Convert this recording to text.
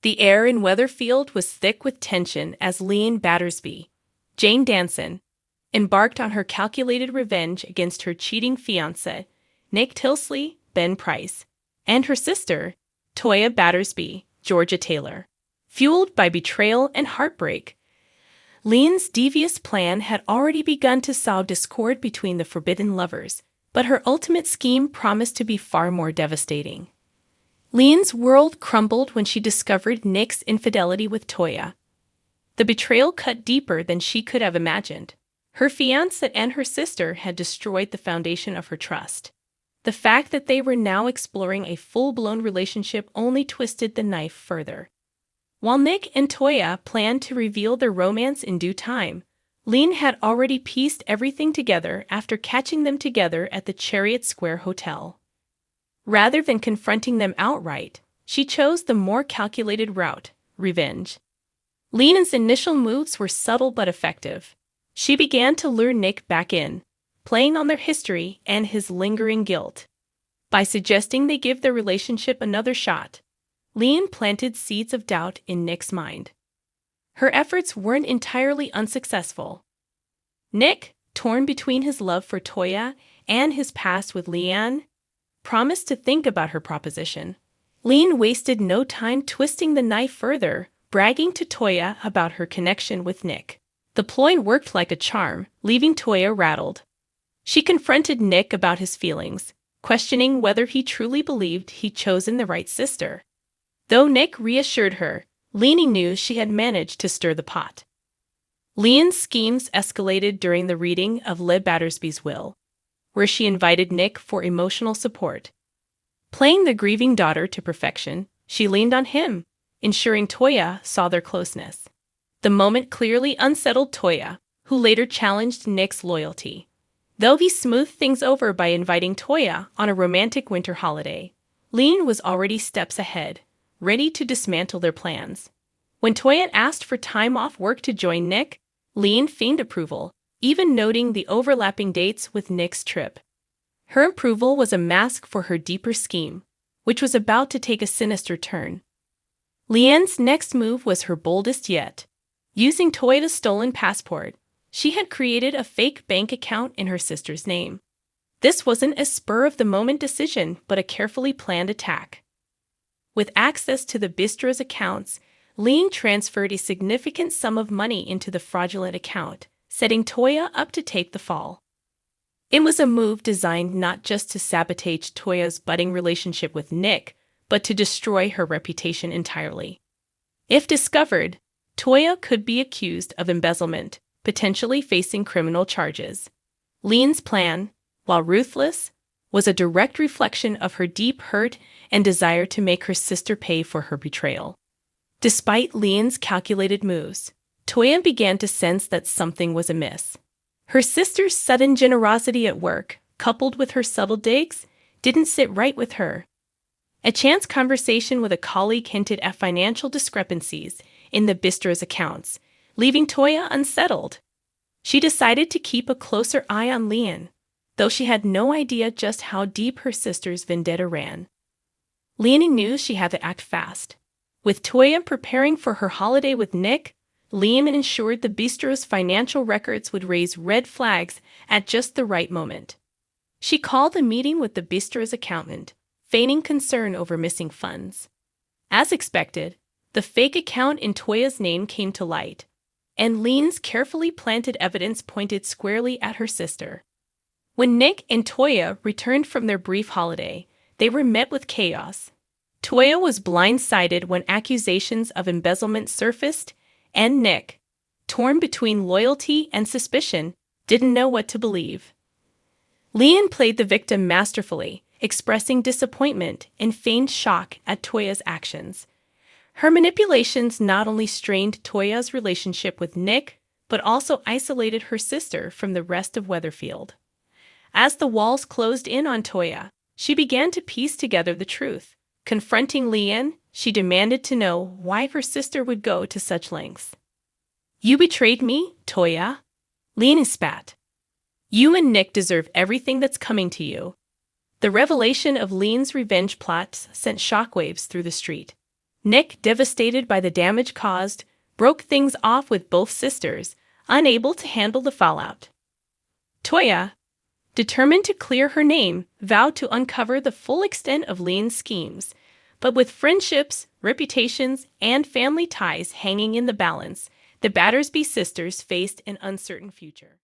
The air in Weatherfield was thick with tension as Leanne Battersby, Jane Danson, embarked on her calculated revenge against her cheating fiancé, Nick Tilsley, Ben Price, and her sister, Toya Battersby, Georgia Taylor. Fueled by betrayal and heartbreak, Leanne's devious plan had already begun to sow discord between the forbidden lovers, but her ultimate scheme promised to be far more devastating. Leanne's world crumbled when she discovered Nick's infidelity with Toya. The betrayal cut deeper than she could have imagined. Her fiancé and her sister had destroyed the foundation of her trust. The fact that they were now exploring a full-blown relationship only twisted the knife further. While Nick and Toya planned to reveal their romance in due time, Leanne had already pieced everything together after catching them together at the Chariot Square Hotel. Rather than confronting them outright, she chose the more calculated route, revenge. Leanne's initial moves were subtle but effective. She began to lure Nick back in, playing on their history and his lingering guilt. By suggesting they give their relationship another shot, Leanne planted seeds of doubt in Nick's mind. Her efforts weren't entirely unsuccessful. Nick, torn between his love for Toya and his past with Leanne, promised to think about her proposition. Leanne wasted no time twisting the knife further, bragging to Toya about her connection with Nick. The ploy worked like a charm, leaving Toya rattled. She confronted Nick about his feelings, questioning whether he truly believed he'd chosen the right sister. Though Nick reassured her, Leanne knew she had managed to stir the pot. Leanne's schemes escalated during the reading of Leanne Battersby's will, where she invited Nick for emotional support. Playing the grieving daughter to perfection, she leaned on him, ensuring Toya saw their closeness. The moment clearly unsettled Toya, who later challenged Nick's loyalty. Though he smoothed things over by inviting Toya on a romantic winter holiday, Leanne was already steps ahead, ready to dismantle their plans. When Toya asked for time off work to join Nick, Leanne feigned approval, even noting the overlapping dates with Nick's trip. Her approval was a mask for her deeper scheme, which was about to take a sinister turn. Leanne's next move was her boldest yet. Using Toya's stolen passport, she had created a fake bank account in her sister's name. This wasn't a spur-of-the-moment decision, but a carefully planned attack. With access to the bistro's accounts, Leanne transferred a significant sum of money into the fraudulent account, setting Toya up to take the fall. It was a move designed not just to sabotage Toya's budding relationship with Nick, but to destroy her reputation entirely. If discovered, Toya could be accused of embezzlement, potentially facing criminal charges. Leanne's plan, while ruthless, was a direct reflection of her deep hurt and desire to make her sister pay for her betrayal. Despite Leanne's calculated moves, Toya began to sense that something was amiss. Her sister's sudden generosity at work, coupled with her subtle digs, didn't sit right with her. A chance conversation with a colleague hinted at financial discrepancies in the bistro's accounts, leaving Toya unsettled. She decided to keep a closer eye on Leanne, though she had no idea just how deep her sister's vendetta ran. Leanne knew she had to act fast. With Toya preparing for her holiday with Nick, Leanne ensured the bistro's financial records would raise red flags at just the right moment. She called a meeting with the bistro's accountant, feigning concern over missing funds. As expected, the fake account in Toya's name came to light, and Leanne's carefully planted evidence pointed squarely at her sister. When Nick and Toya returned from their brief holiday, they were met with chaos. Toya was blindsided when accusations of embezzlement surfaced, and Nick, torn between loyalty and suspicion, didn't know what to believe. Leanne played the victim masterfully, expressing disappointment and feigned shock at Toya's actions. Her manipulations not only strained Toya's relationship with Nick, but also isolated her sister from the rest of Weatherfield. As the walls closed in on Toya, she began to piece together the truth. Confronting Leanne, she demanded to know why her sister would go to such lengths. "You betrayed me, Toya," Leanne spat. "You and Nick deserve everything that's coming to you." The revelation of Leanne's revenge plots sent shockwaves through the street. Nick, devastated by the damage caused, broke things off with both sisters, unable to handle the fallout. Toya, determined to clear her name, vowed to uncover the full extent of Leanne's schemes. But with friendships, reputations, and family ties hanging in the balance, the Battersby sisters faced an uncertain future.